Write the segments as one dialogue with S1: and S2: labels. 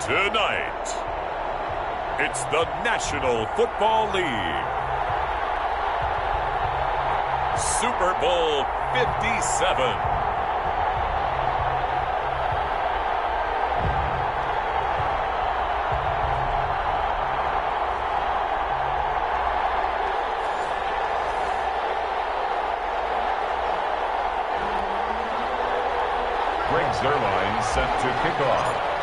S1: Tonight, it's the National Football League Super Bowl 57.
S2: Zerline set to kick off.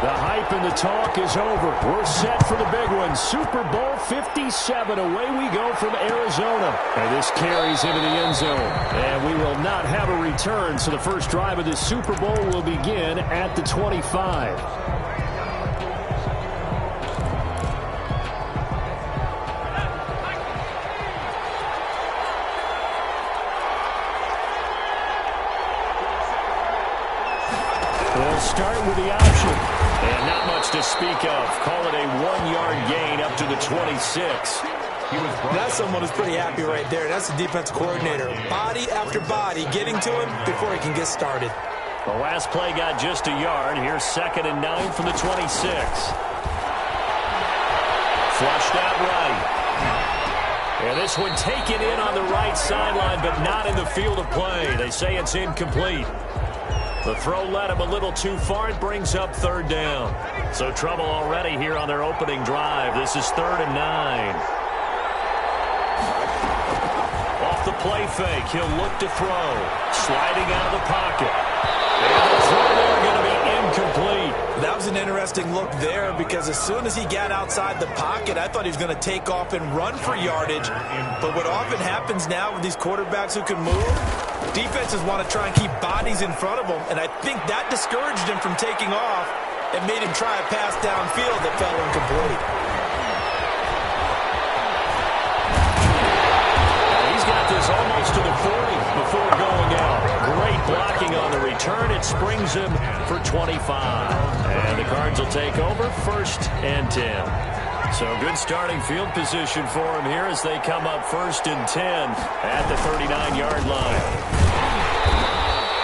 S3: The hype and the talk is over. We're set for the big one. Super Bowl 57. Away we go from Arizona. And this carries into the end zone. And we will not have a return, so the first drive of this Super Bowl will begin at the 25. We'll start with the option. And not much to speak of. Call it a 1-yard gain up to the 26.
S4: That's someone who's pretty happy right there. That's the defense coordinator. Body after body getting to him before he can get started.
S3: The last play got just a yard. Here's 2nd and 9 from the 26. Flushed out right. And this one taken in on the right sideline, but not in the field of play. They say it's incomplete. The throw led him a little too far. It brings up 3rd down. So trouble already here on their opening drive. This is 3rd and 9. Off the play fake, he'll look to throw. Sliding out of the pocket. And the throw there going to be incomplete.
S4: That was an interesting look there because as soon as he got outside the pocket, I thought he was going to take off and run for yardage. But what often happens now with these quarterbacks who can move, defenses want to try and keep bodies in front of them, and I think that discouraged him from taking off and made him try a pass downfield that fell incomplete.
S3: He's got this almost to the 40 before going out. Great blocking on the return. It springs him for 25. And the Cards will take over 1st and 10. So good starting field position for him here as they come up 1st and 10 at the 39-yard line.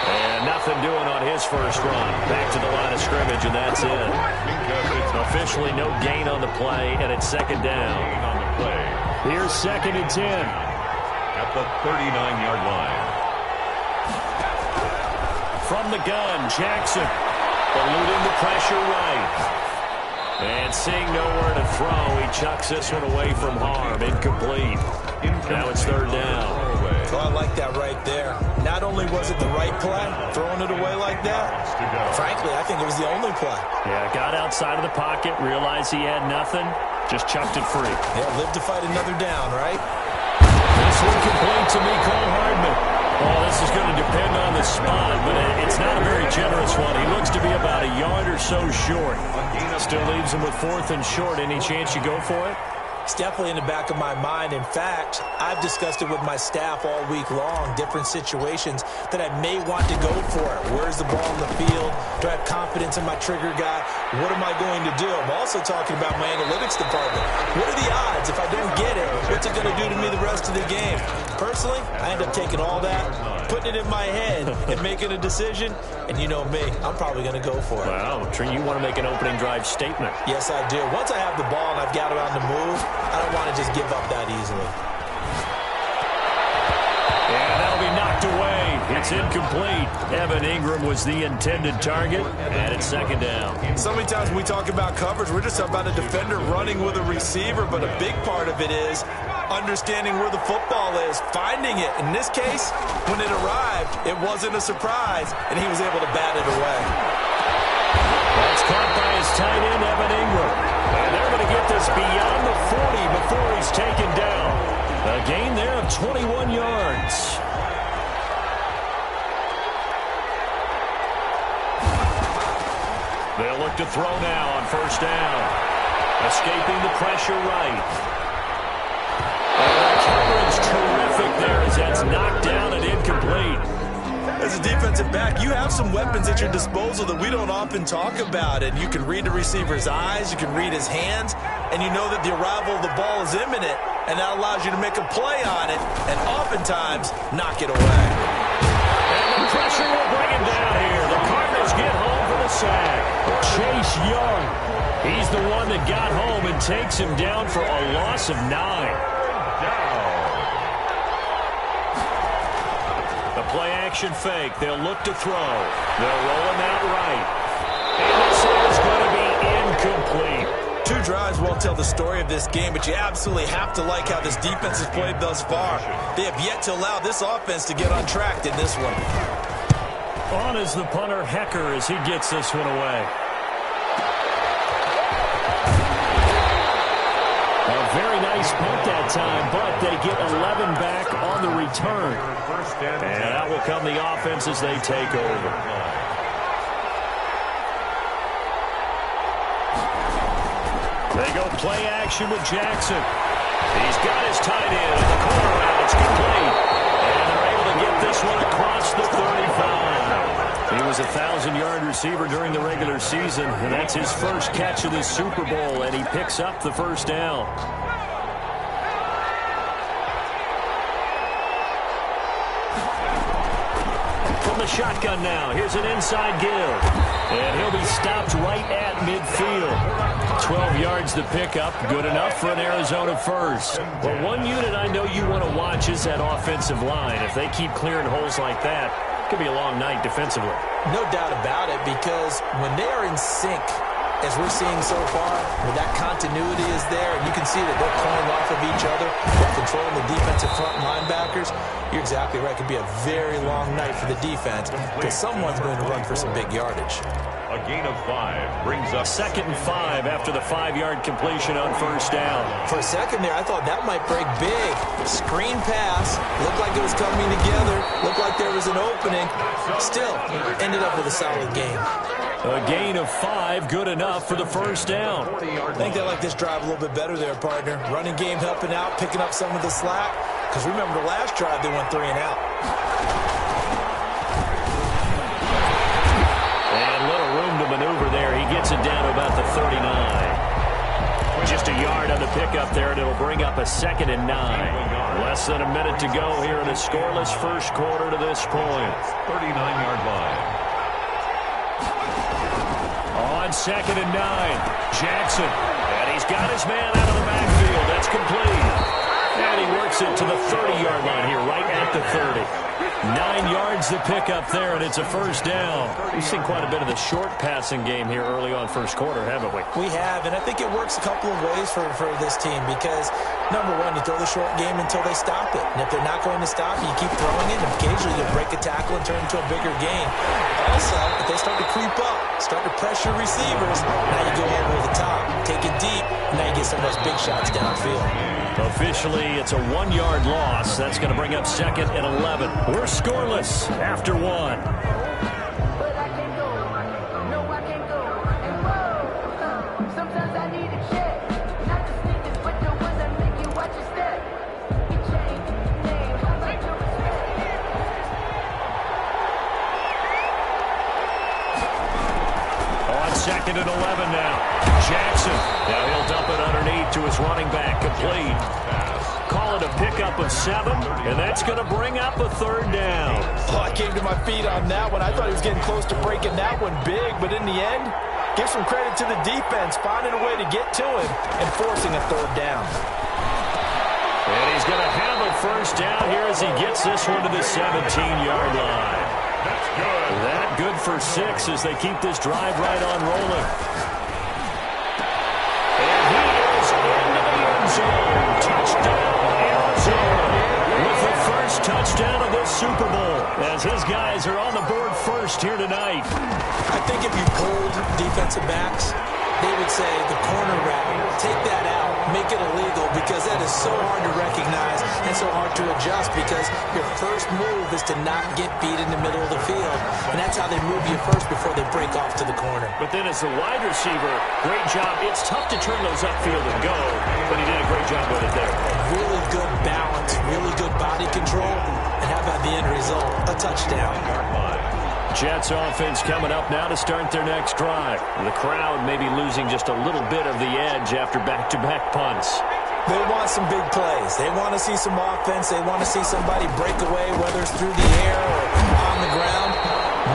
S3: And nothing doing on his first run. Back to the line of scrimmage, and that's it. Officially no gain on the play, and it's 2nd down. Here's 2nd and 10.
S2: At the 39-yard line.
S3: From the gun, Jackson eluding the pressure right. And seeing nowhere to throw, he chucks this one away from harm. Incomplete. Now it's 3rd down.
S4: Oh, I like that right there. Not only was it the right play, throwing it away like that, frankly, I think it was the only play.
S3: Yeah, got outside of the pocket, realized he had nothing, just chucked it free.
S4: Yeah, live to fight another down, right?
S3: This one complete to Mecole Hardman. Oh, this is going to depend on the spot, but it's not a very generous one. He looks to be about a yard or so short. Still leaves him with 4th and short. Any chance you go for it?
S4: It's definitely in the back of my mind. In fact, I've discussed it with my staff all week long, different situations that I may want to go for it. Where's the ball in the field? Do I have confidence in my trigger guy? What am I going to do? I'm also talking about my analytics department. What are the odds? If I don't get it, what's it going to do to me the rest of the game? Personally, I end up taking all that, putting it in my head, and making a decision. And you know me, I'm probably going to go for it.
S3: Wow, you want to make an opening drive statement.
S4: Yes, I do. Once I have the ball and I've got it on the move, I don't want to just give up that easily.
S3: And that'll be knocked away. It's incomplete. Evan Ingram was the intended target, and it's 2nd down.
S4: So many times when we talk about coverage, we're just about a defender running with a receiver, but a big part of it is understanding where the football is, finding it. In this case, when it arrived, it wasn't a surprise, and he was able to bat it away.
S3: That's caught by his tight end, Evan Ingram. And they're going to get this beyond the 40 before he's taken down. A gain there of 21 yards. They'll look to throw now on 1st down. Escaping the pressure right. And the coverage terrific there as that's knocked down and incomplete.
S4: As a defensive back, you have some weapons at your disposal that we don't often talk about. And you can read the receiver's eyes, you can read his hands, and you know that the arrival of the ball is imminent, and that allows you to make a play on it and oftentimes knock it away.
S3: And the pressure will bring him down here. The Cardinals get home for the the sack. Chase Young. He's the one that got home and takes him down for a loss of 9. The play-action fake. They'll look to throw. They'll roll him out right. And this is going to be incomplete.
S4: 2 drives won't tell the story of this game, but you absolutely have to like how this defense has played thus far. They have yet to allow this offense to get untracked in this one.
S3: On is the punter, Hecker, as he gets this one away. A very nice punt that time, but they get 11 back on the return. And that will come the offense as they take over. They go play action with Jackson. He's got his tight end in the corner out. It's complete. And they're able to get this one across the 35. He was a 1,000-yard receiver during the regular season, and that's his first catch of this Super Bowl, and he picks up the first down. From the shotgun now, here's an inside give. And he'll be stopped right at midfield. 12 yards to pick up, good enough for an Arizona first. Well, one unit I know you want to watch is that offensive line. If they keep clearing holes like that, it could be a long night defensively.
S4: No doubt about it, because when they are in sync, as we're seeing so far, where that continuity is there, and you can see that they're playing off of each other, they're controlling the defensive front linebackers, you're exactly right. It could be a very long night for the defense, because someone's going to run for some big yardage.
S2: A gain of 5 brings up
S3: 2nd and 5 after the 5-yard completion on first down.
S4: For a second there, I thought that might break big. Screen pass. Looked like it was coming together. Looked like there was an opening. Still, ended up with a solid game.
S3: A gain of 5, good enough for the first down.
S4: I think they like this drive a little bit better there, partner. Running game helping out, picking up some of the slack. Because remember, the last drive, they went 3 and out.
S3: Maneuver there. He gets it down to about the 39. Just a yard on the pickup there, and it'll bring up a 2nd and 9. Less than a minute to go here in a scoreless first quarter to this point.
S2: 39-yard line.
S3: On 2nd and 9, Jackson. And he's got his man out of the backfield. That's complete. And he works it to the 30-yard line here, right at the 30. 9 yards to pick up there, and it's a first down. We've seen quite a bit of the short passing game here early on first quarter, haven't we?
S4: We have, and I think it works a couple of ways for this team because, number one, you throw the short game until they stop it. And if they're not going to stop you, keep throwing it, and occasionally you'll break a tackle and turn it into a bigger gain. Also, if they start to creep up, start to pressure receivers, now you go over the top, take it deep, and now you get some of those big shots downfield.
S3: Officially, it's a 1-yard loss. That's going to bring up 2nd and 11. We're scoreless after 1. On 2nd and 11 now. Jackson. Now he'll dump it underneath to his running back. Complete. Call it a pickup of 7, and that's going to bring up a 3rd down.
S4: Oh, I came to my feet on that one. I thought he was getting close to breaking that one big, but in the end, give some credit to the defense, finding a way to get to him and forcing a 3rd down.
S3: And he's going to have a first down here as he gets this one to the 17-yard line.
S2: That's good.
S3: That good for 6 as they keep this drive right on rolling. And he is into the end zone. Touchdown, Arizona, with the first touchdown of this Super Bowl as his guys are on the board first here tonight.
S4: I think if you pulled defensive backs, they would say the corner route, take that out, make it illegal, because that is so hard to recognize and so hard to adjust because your first move is to not get beat in the middle of the field, and that's how they move you first before they break off to the corner.
S3: But then as the wide receiver, great job. It's tough to turn those upfield and go, but he did a great job with it there.
S4: Really good balance, really good body control, and how about the end result? A touchdown.
S3: Jets offense coming up now to start their next drive. The crowd may be losing just a little bit of the edge after back-to-back punts.
S4: They want some big plays. They want to see some offense. They want to see somebody break away, whether it's through the air or on the ground.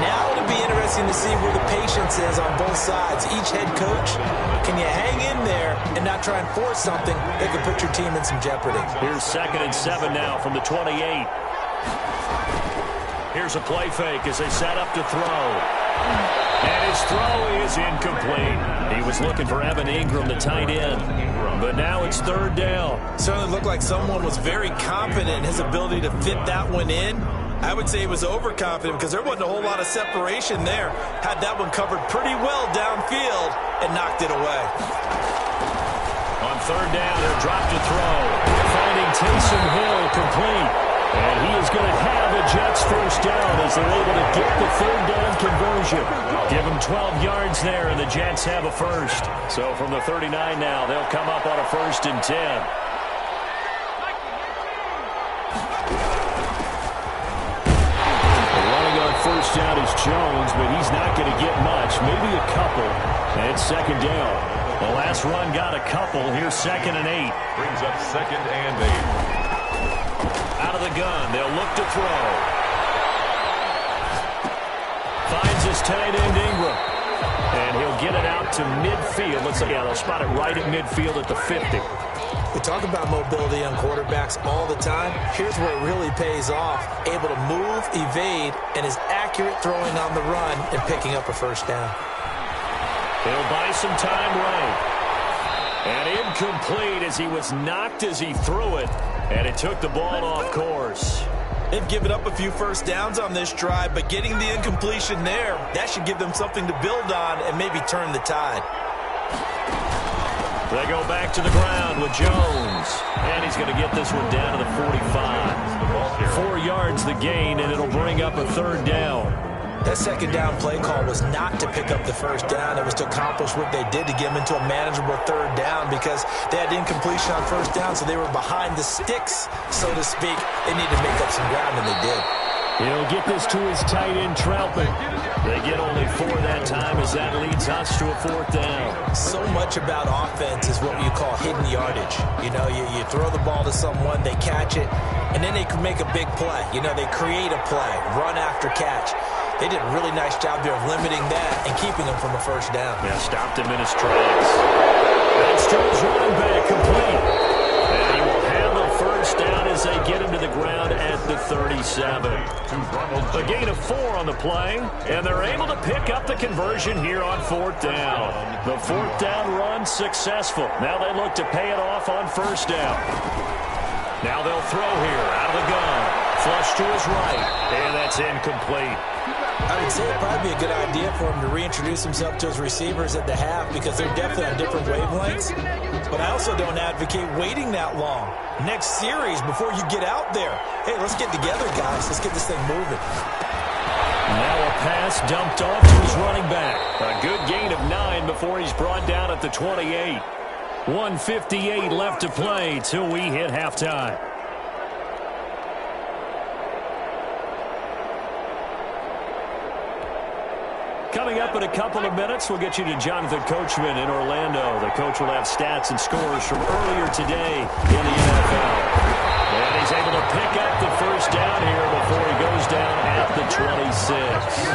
S4: Now it'll be interesting interesting to see where the patience is on both sides. Each head coach, can you hang in there and not try and force something that could put your team in some jeopardy?
S3: Here's 2nd and 7 now from the 28. Here's a play fake as they set up to throw. And his throw is incomplete. He was looking for Evan Ingram, the tight end. But now it's 3rd down.
S4: Certainly looked like someone was very confident in his ability to fit that one in. I would say he was overconfident because there wasn't a whole lot of separation there. Had that one covered pretty well downfield and knocked it away.
S3: On 3rd down, they'll drop to throw. Finding Taysom Hill complete. And he is going to have a Jets first down as they're able to get the 3rd down conversion. Give them 12 yards there, and the Jets have a first. So from the 39 now, they'll come up on a 1st and 10. Running on 1st down is Jones, but he's not going to get much, maybe a couple. And it's 2nd down. The last run got a couple. Here's 2nd and 8.
S2: Brings up 2nd and 8.
S3: Out of the gun, they'll look to throw. Finds his tight end Ingram. And he'll get it out to midfield. Looks like, yeah, they'll spot it right at midfield at the 50.
S4: We talk about mobility on quarterbacks all the time. Here's where it really pays off. Able to move, evade, and is accurate throwing on the run and picking up a first down.
S3: He'll buy some time right. And incomplete as he was knocked as he threw it. And it took the ball off course.
S4: They've given up a few first downs on this drive, but getting the incompletion there, that should give them something to build on and maybe turn the tide.
S3: They go back to the ground with Jones. And he's going to get this one down to the 45. 4 yards the gain, and it'll bring up a 3rd down.
S4: That 2nd down play call was not to pick up the first down. It was to accomplish what they did to get them into a manageable 3rd down because they had incompletion on first down, so they were behind the sticks, so to speak. They needed to make up some ground, and they did.
S3: He'll get this to his tight end, Troutman. They get only 4 that time as that leads us to a 4th down.
S4: So much about offense is what you call hidden yardage. You know, you throw the ball to someone, they catch it, and then they can make a big play. You know, they create a play, run after catch. They did a really nice job there of limiting that and keeping him from a first down.
S3: Yeah, stopped him in his tracks. That's Jones running back complete. And he will have a first down as they get him to the ground at the 37. A gain of 4 on the play, and they're able to pick up the conversion here on 4th down. The 4th down run successful. Now they look to pay it off on 1st down. Now they'll throw here out of the gun. Flush to his right, and that's incomplete.
S4: I would say it'd probably be a good idea for him to reintroduce himself to his receivers at the half because they're definitely on different wavelengths. But I also don't advocate waiting that long. Next series, before you get out there, hey, let's get together, guys. Let's get this thing moving.
S3: Now a pass dumped off to his running back. A good gain of 9 before he's brought down at the 28. 1:58 left to play till we hit halftime. Coming up in a couple of minutes, we'll get you to Jonathan Coachman in Orlando. The coach will have stats and scores from earlier today in the NFL. And he's able to pick up the first down here before he goes down at the 26.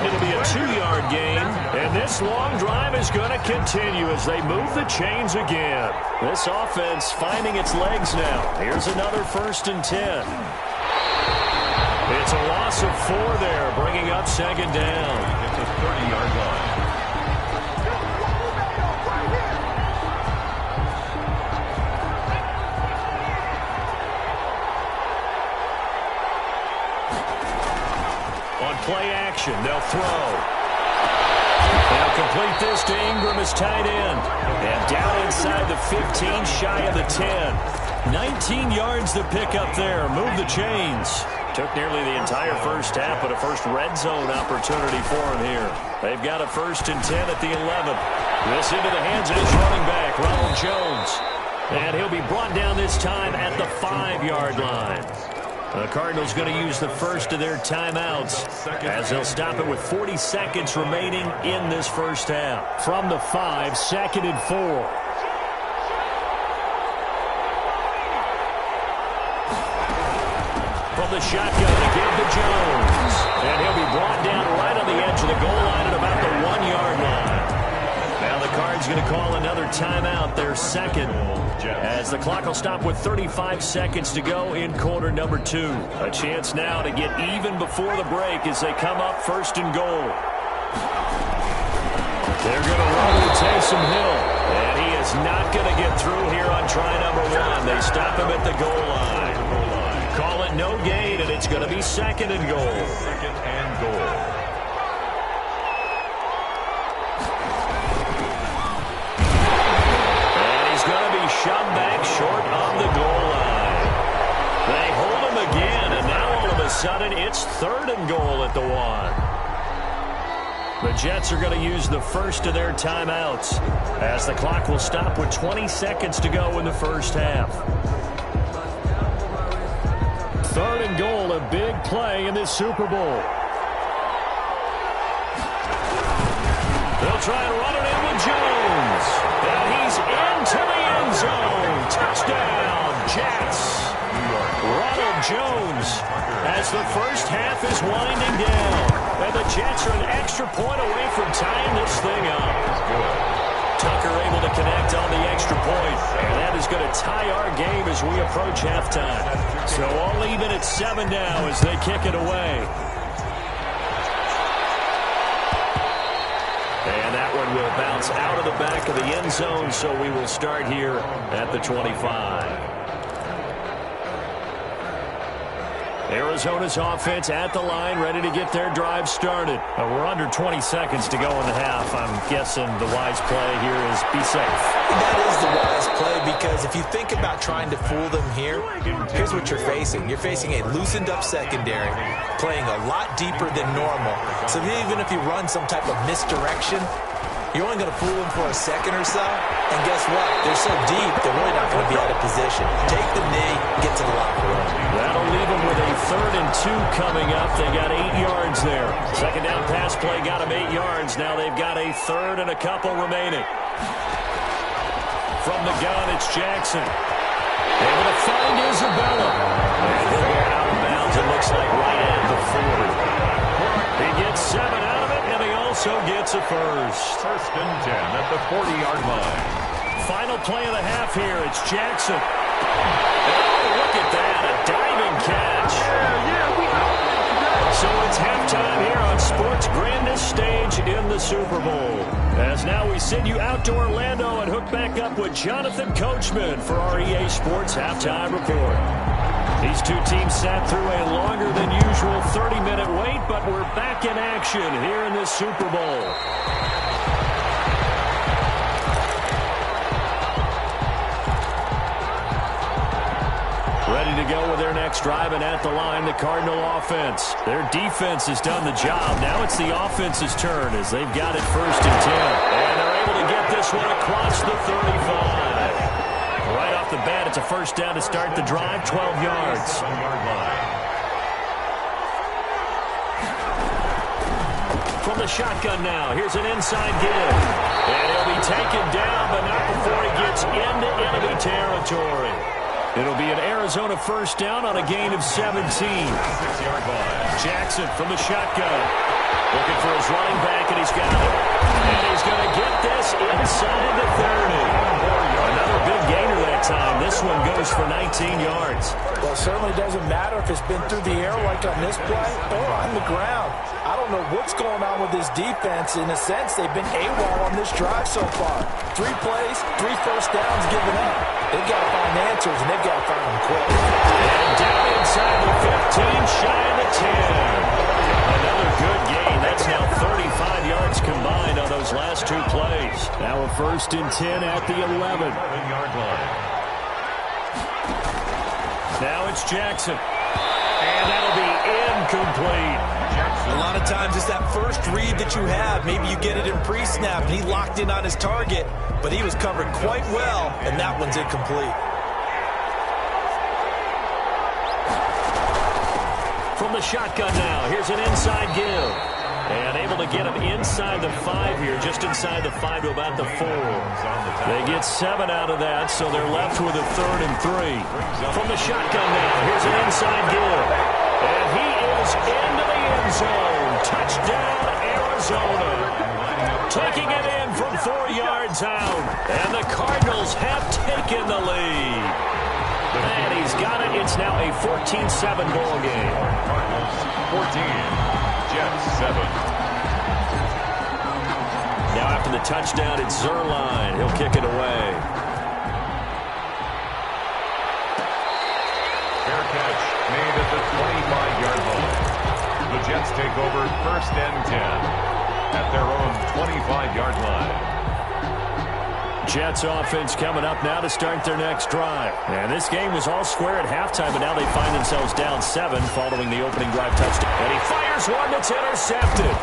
S3: It'll be a 2-yard gain, and this long drive is going to continue as they move the chains again. This offense finding its legs now. Here's another 1st and 10. It's a loss of 4 there, bringing up 2nd down.
S2: It's a 30-yard line.
S3: On play action, they'll throw. They'll complete this to Ingram as tight end. And down inside the 15, shy of the 10. 19 yards to pick up there. Move the chains. Took nearly the entire first half, but a first red zone opportunity for him here. They've got a 1st and 10 at the 11th. This into the hands of his running back, Ronald Jones. And he'll be brought down this time at the 5-yard line. The Cardinals going to use the first of their timeouts as they'll stop it with 40 seconds remaining in this first half. From the 5, 2nd and 4. from the shotgun to give to Jones. And he'll be brought down right on the edge of the goal line at about the 1-yard line. Now the Cards going to call another timeout, their second, as the clock will stop with 35 seconds to go in quarter number 2. A chance now to get even before the break as they come up first and goal. They're going to run with Taysom Hill, and he is not going to get through here on try number 1. They stop him at the goal line. Call it no gain, and it's going to be second and goal.
S2: Second and goal.
S3: Shoved back short of the goal line. They hold him again, and now all of a sudden it's third and goal at the 1. The Jets are going to use the first of their timeouts as the clock will stop with 20 seconds to go in the first half. Third and goal, a big play in this Super Bowl. They'll try and run it in with Jones. And he's into the end zone. Touchdown, Jets. Ronald Jones as the first half is winding down. And the Jets are an extra point away from tying this thing up. Tucker able to connect on the extra point. And that is going to tie our game as we approach halftime. So all even at 7 now as they kick it away. And that one will bounce out of the back of the end zone, so we will start here at the 25. Arizona's offense at the line, ready to get their drive started. We're under 20 seconds to go in the half. I'm guessing the wise play here is be safe.
S4: That is the wise play, because if you think about trying to fool them here, here's what you're facing. You're facing a loosened up secondary, playing a lot deeper than normal. So even if you run some type of misdirection, you're only going to fool them for a second or so. And guess what? They're so deep, they're really not going to be out of position. Take the knee, get to the locker room.
S3: That'll leave them with a 3rd and 2 coming up. They got 8 yards there. Second down pass play got them 8 yards. Now they've got a 3rd and a couple remaining. From the gun, it's Jackson. Able to find Isabella. And he'll go out of bounds, it looks like right at the 40. He gets 7 out of it, and he also gets a first.
S2: First and 10 at the 40-yard line.
S3: Final play of the half here. It's Jackson. Oh, look at that. A diving catch. So it's halftime here on sports' grandest stage in the Super Bowl. As now we send you out to Orlando and hook back up with Jonathan Coachman for our EA Sports Halftime Report. These two teams sat through a longer than usual 30-minute wait, but we're back in action here in this Super Bowl. Ready to go with their next drive, and at the line, the Cardinal offense. Their defense has done the job. Now it's the offense's turn as they've got it 1st and 10. And they're able to get this one across the 35. Right off the bat, it's a first down to start the drive, 12 yards. From the shotgun now, here's an inside give. And he'll be taken down, but not before he gets into enemy territory. It'll be an Arizona first down on a gain of 17.
S2: 6-yard line.
S3: Jackson from the shotgun. Looking for his running back, and he's got it. And he's going to get this inside the 30. Another big gainer that time. This one goes for 19 yards.
S4: Well, it certainly doesn't matter if it's been through the air like on this play or on the ground. I don't know what's going on with this defense. In a sense, they've been AWOL on this drive so far. 3 plays, 3 first downs given up. They've got to find answers, and they've got to find them quick.
S3: And down inside the 15, shy of the 10. Another good gain. That's now 35 yards combined on those last 2 plays. Now a 1st and 10 at the 11.
S2: 11-yard line.
S3: Now it's Jackson. And that'll be incomplete.
S4: A lot of times it's that first read that you have. Maybe you get it in pre-snap, and he locked in on his target, but he was covered quite well, and that one's incomplete.
S3: From the shotgun now, here's an inside give. And able to get him inside the 5 here, just inside the 5 to about the 4. They get 7 out of that, so they're left with a 3rd and 3. From the shotgun now, here's an inside give. Cardinals into the end zone. Touchdown, Arizona. Taking it in from 4 yards out. And the Cardinals have taken the lead. And he's got it. It's now a 14-7 ball game.
S2: Cardinals 14, Jets 7.
S3: Now after the touchdown, it's Zerline. He'll kick it away.
S2: Fair catch made at the 25-yard line. The Jets take over 1st and 10 at their own 25-yard line.
S3: Jets offense coming up now to start their next drive. And this game was all square at halftime, but now they find themselves down 7 following the opening drive touchdown. And he fires one that's intercepted.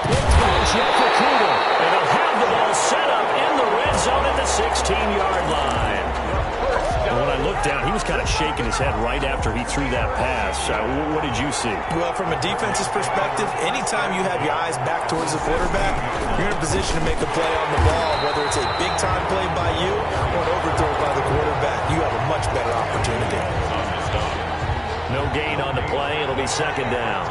S3: It's by Jeff Okuda. And he'll have the ball set up in the red zone at the 16-yard line. And when I looked down, he was kind of shaking his head right after he threw that pass. What did you see?
S4: Well, from a defense's perspective, anytime you have your eyes back towards the quarterback, you're in a position to make a play on the ball, whether it's a big-time play by you or an overthrow by the quarterback. You have a much better opportunity.
S3: No gain on the play. It'll be 2nd down.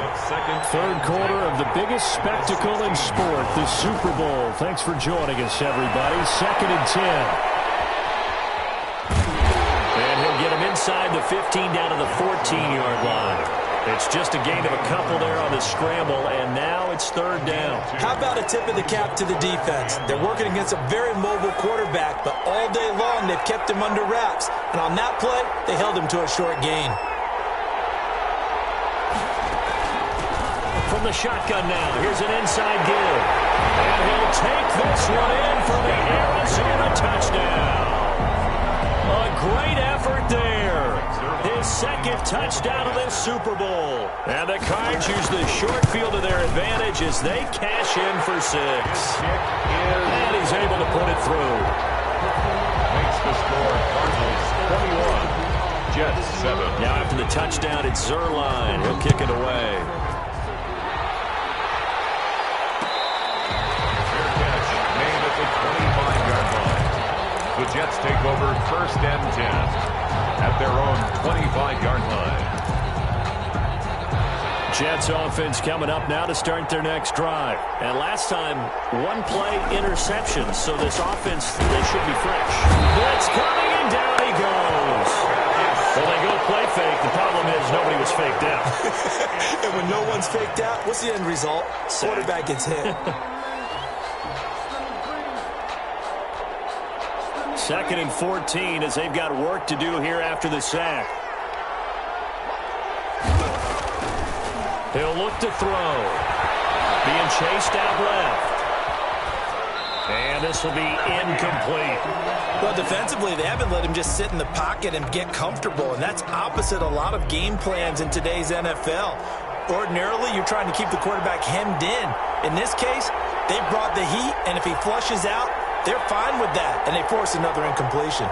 S3: Third quarter of the biggest spectacle in sport, the Super Bowl. Thanks for joining us, everybody. 2nd and 10. Get him inside the 15 down to the 14-yard line. It's just a gain of a couple there on the scramble, and now it's 3rd down.
S4: How about a tip of the cap to the defense? They're working against a very mobile quarterback, but all day long they've kept him under wraps. And on that play, they held him to a short gain.
S3: From the shotgun now, here's an inside give. And he'll take this one in for the Arizona touchdown. A great effort there. His 2nd touchdown of this Super Bowl. And the Cards use the short field to their advantage as they cash in for 6. And he's able to put it through.
S2: Makes the score Cardinals 21, Jets 7.
S3: Now after the touchdown, it's Zerline. He'll kick it away.
S2: Fair catch made at the 25-yard line. The Jets take over 1st and 10 at their own 25-yard line.
S3: Jets offense coming up now to start their next drive. And last time, 1-play interception, so this offense, they should be fresh. Blitz coming, and down he goes. Well, they go play fake. The problem is nobody was faked out.
S4: And when no one's faked out, what's the end result? Quarterback gets hit.
S3: 2nd and 14 as they've got work to do here after the sack. He'll look to throw. Being chased out left. And this will be incomplete.
S4: Well, defensively, they haven't let him just sit in the pocket and get comfortable, and that's opposite a lot of game plans in today's NFL. Ordinarily, you're trying to keep the quarterback hemmed in. In this case, they brought the heat, and if he flushes out, they're fine with that, and they force another incompletion.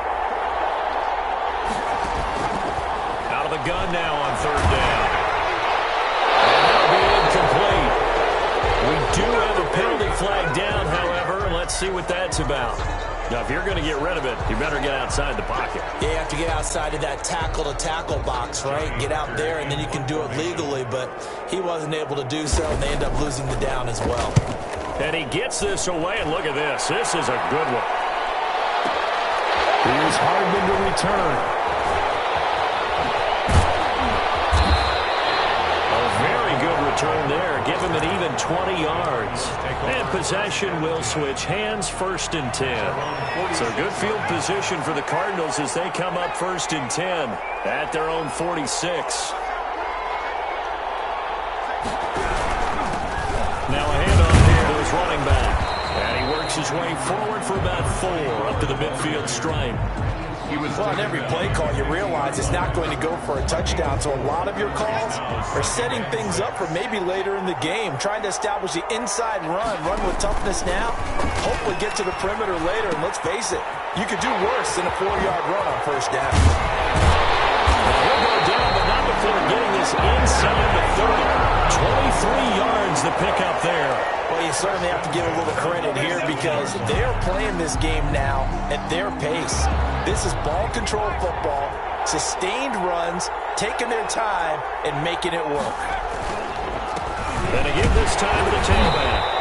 S3: Out of the gun now on 3rd down. And that'll be incomplete. We do have a penalty flag down, however, and let's see what that's about. Now, if you're going to get rid of it, you better get outside the pocket.
S4: Yeah, you have to get outside of that tackle-to-tackle box, right? Get out there, and then you can do it legally, but he wasn't able to do so, and they end up losing the down as well.
S3: And he gets this away, and look at this. This is a good one. Here's Hardman to return. A very good return there. Give him an even 20 yards. And possession will switch hands, 1st and 10. So good field position for the Cardinals as they come up 1st and 10 at their own 46. Now a handoff here to his running back. And he works his way forward for about 4 up to the midfield stripe.
S4: Well, on every play call, you realize it's not going to go for a touchdown. So a lot of your calls are setting things up for maybe later in the game, trying to establish the inside run with toughness now, hopefully get to the perimeter later. And let's face it, you could do worse than a 4-yard run on 1st down.
S3: He'll go down, but not before getting this inside the 30. 23 yards the pickup there.
S4: Well, you certainly have to give a little credit here because they're playing this game now at their pace. This is ball control football, sustained runs, taking their time, and making it work.
S3: And again this time to the tailback.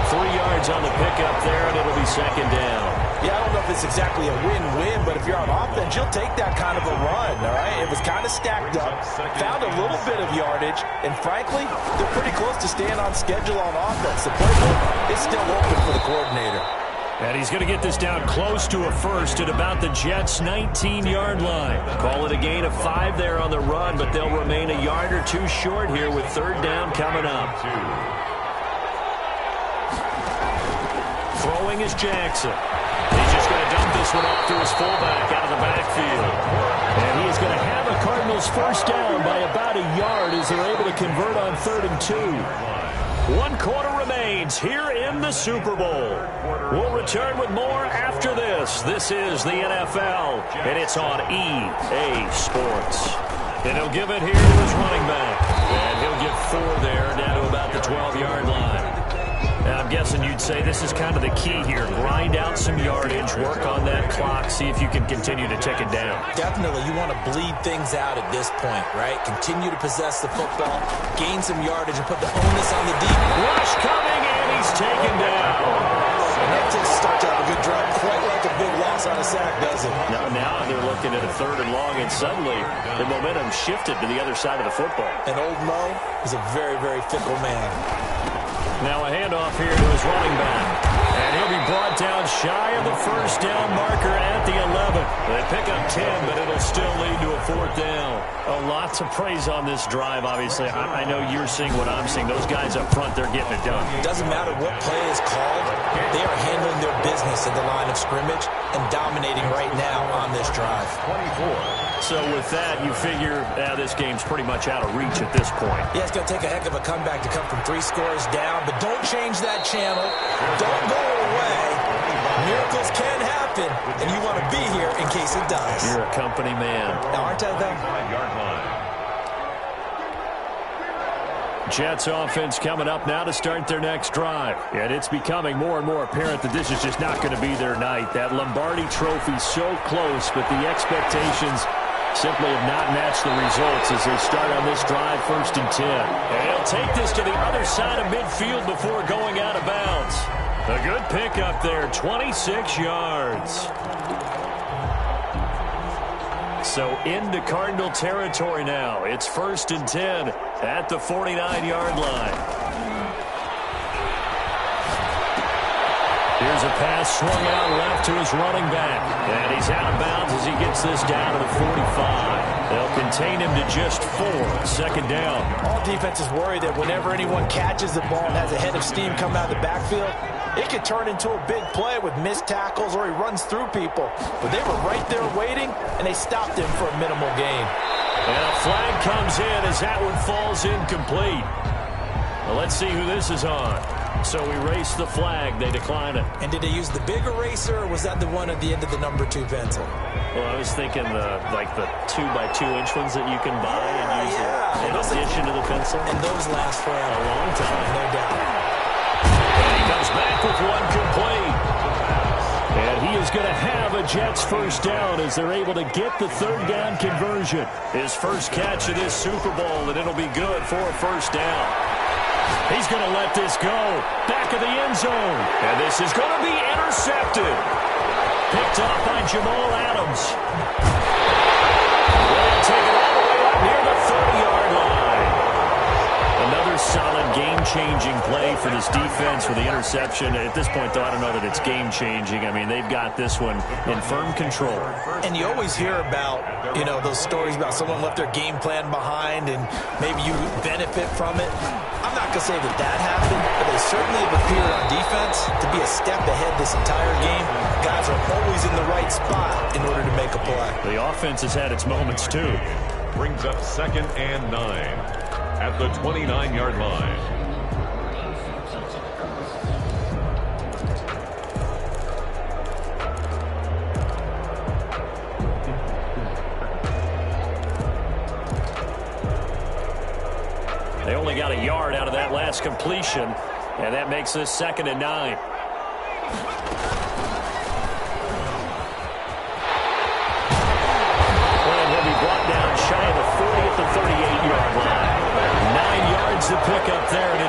S3: 3 yards on the pickup there, and it'll be second down.
S4: Yeah, I don't know if it's exactly a win-win, but if you're on offense, you'll take that kind of a run, all right? It was kind of stacked up, found a little bit of yardage, and frankly, they're pretty close to staying on schedule on offense. The playbook is still open for the coordinator.
S3: And he's going to get this down close to a first at about the Jets' 19-yard line. Call it a gain of 5 there on the run, but they'll remain a yard or 2 short here with third down coming up. Throwing is Jackson. He's just going to dump this one up to his fullback out of the backfield. And he is going to have a Cardinals first down by about a yard as they're able to convert on 3rd and 2. 1 quarter remains here in the Super Bowl. We'll return with more after this. This is the NFL, and it's on EA Sports. And he'll give it here to his running back. And he'll get 4 there, down to about the 12-yard line. Now, I'm guessing you'd say this is kind of the key here. Grind out some yardage, work on that clock, see if you can continue to tick it down.
S4: Definitely. You want to bleed things out at this point, right? Continue to possess the football, gain some yardage, and put the onus on the deep.
S3: Rush coming, and he's taken down.
S4: And that just starts out a good drive, quite like a big loss on a sack, does it?
S3: Now they're looking at a 3rd and long, and suddenly the momentum shifted to the other side of the football.
S4: And old Mo is a very, very fickle man.
S3: Now a handoff here to his running back. And he'll be brought down shy of the first down marker at the 11. They pick up 10, but it'll still lead to a 4th down. A lot to praise on this drive, obviously. I know you're seeing what I'm seeing. Those guys up front, they're getting it done.
S4: Doesn't matter what play is called. They are handling their business at the line of scrimmage and dominating right now on this drive.
S2: 24.
S3: So with that, you figure this game's pretty much out of reach at this point.
S4: Yeah, it's going to take a heck of a comeback to come from 3 scores down, but don't change that channel. Don't go away. Miracles can happen, and you want to be here in case it does.
S3: You're a company man.
S4: Now, aren't I, though?
S2: 5-yard line.
S3: Jets offense coming up now to start their next drive. And it's becoming more and more apparent that this is just not going to be their night. That Lombardi trophy so close, but the expectations simply have not matched the results as they start on this drive 1st and 10. And he'll take this to the other side of midfield before going out of bounds. A good pickup there, 26 yards. So into Cardinal territory now. It's 1st and 10 at the 49-yard line. Here's a pass swung out left to his running back. And he's out of bounds as he gets this down to the 45. They'll contain him to just 4. 2nd down.
S4: All defenses worry that whenever anyone catches the ball and has a head of steam come out of the backfield, it could turn into a big play with missed tackles or he runs through people. But they were right there waiting, and they stopped him for a minimal gain.
S3: And a flag comes in as that one falls incomplete. Well, let's see who this is on. So erase the flag. They decline it.
S4: And did they use the big eraser, or was that the one at the end of the number 2 pencil?
S3: Well, I was thinking the 2x2-inch ones that you can buy and use in addition to the pencil.
S4: And those last for
S3: a long time.
S4: No doubt.
S3: And he comes back with one complete. And he is going to have a Jets first down as they're able to get the 3rd down conversion. His first catch of this Super Bowl, and it'll be good for a first down. He's going to let this go. Back of the end zone. And this is going to be intercepted. Picked up by Jamal Adams. They'll take it all the way up near the 30-yard line. Another solid game-changing play for this defense with the interception. At this point, though, I don't know that it's game-changing. I mean, they've got this one in firm control.
S4: And you always hear about, those stories about someone left their game plan behind and maybe you benefit from it. I'm not going to say that happened, but they certainly have appeared on defense to be a step ahead this entire game. Guys are always in the right spot in order to make a play.
S3: The offense has had its moments, too.
S2: Brings up 2nd and 9 at the 29-yard line.
S3: They only got a yard out of that last completion, and that makes this 2nd and 9. Well, he'll be brought down shy of the 40 at the 38-yard line. 9 yards to pick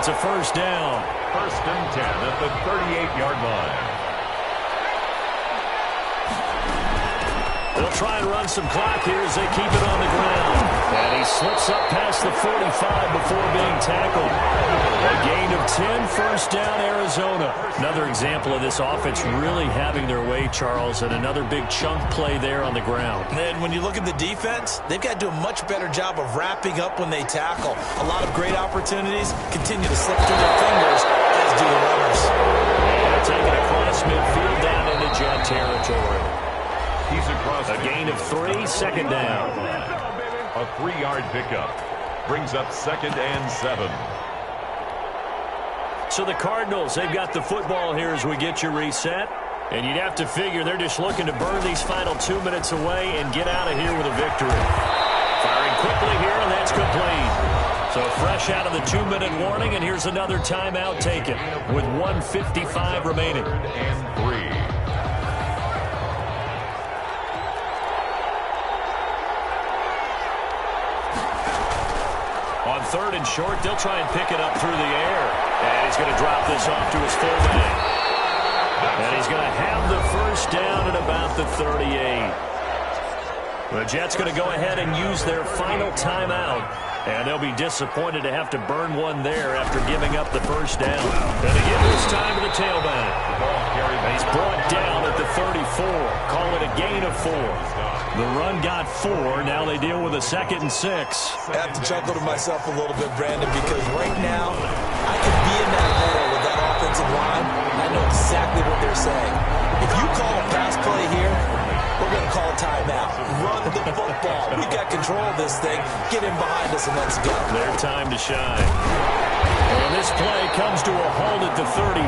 S3: It's a first down.
S2: First and 10 at the 38-yard line.
S3: They'll try and run some clock here as they keep it on the ground. And he slips up past the 45 before being tackled. A gain of 10, first down, Arizona. Another example of this offense really having their way, Charles, and another big chunk play there on the ground.
S4: And when you look at the defense, they've got to do a much better job of wrapping up when they tackle. A lot of great opportunities continue to slip through their fingers, as do the runners.
S3: And taking across midfield down into jet territory.
S2: He's across.
S3: A gain of 3, second down.
S2: A 3-yard pickup brings up second and 7.
S3: So the Cardinals, they've got the football here as we get you reset. And you'd have to figure they're just looking to burn these final 2 minutes away and get out of here with a victory. Firing quickly here, and that's complete. So fresh out of the 2-minute warning, and here's another timeout taken with 1:55 remaining.
S2: And 3.
S3: On third and short, they'll try and pick it up through the air. And he's going to drop this off to his fullback. And he's going to have the first down at about the 38. The Jets going to go ahead and use their final timeout. And they'll be disappointed to have to burn one there after giving up the first down. And they give this time to the tailback. He's brought down at the 34. Call it a gain of 4. The run got 4. Now they deal with a 2nd and 6.
S4: I have to chuckle to myself a little bit, Brandon, because right now I could be in that hole with that offensive line, and I know exactly what they're saying. If you call a pass play here, we're going to call a timeout. Run the football. We got control of this thing. Get in behind us and let's go.
S3: Their time to shine. And this play comes to a halt at the 33,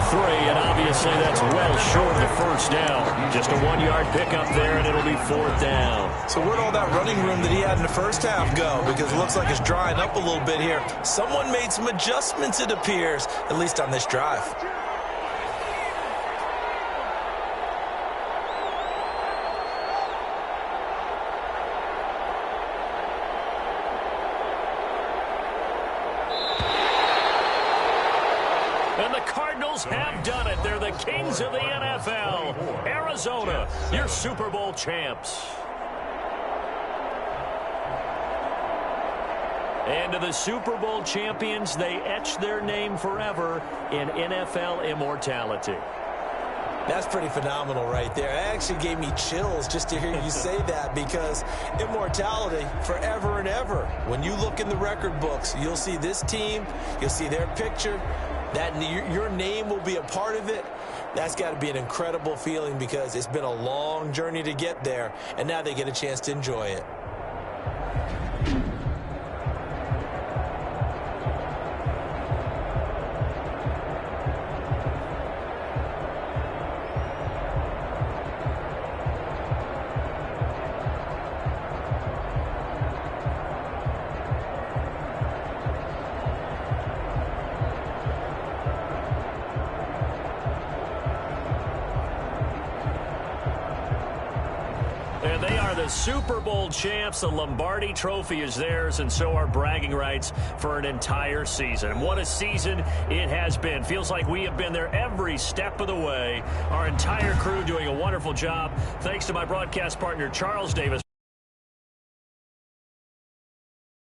S3: and obviously that's well short of the first down. Just a 1-yard pickup there, and it'll be 4th down.
S4: So where'd all that running room that he had in the first half go? Because it looks like it's drying up a little bit here. Someone made some adjustments, it appears, at least on this drive.
S3: And the Cardinals have done it. They're the kings of the NFL. Arizona, your Super Bowl champs. And to the Super Bowl champions, they etch their name forever in NFL immortality.
S4: That's pretty phenomenal right there. It actually gave me chills just to hear you say that, because immortality forever and ever. When you look in the record books, you'll see this team, you'll see their picture, that your name will be a part of it. That's got to be an incredible feeling, because it's been a long journey to get there, and now they get a chance to enjoy it.
S3: And they are the Super Bowl champs. The Lombardi Trophy is theirs, and so are bragging rights for an entire season. And what a season it has been. Feels like we have been there every step of the way. Our entire crew doing a wonderful job. Thanks to my broadcast partner, Charles Davis.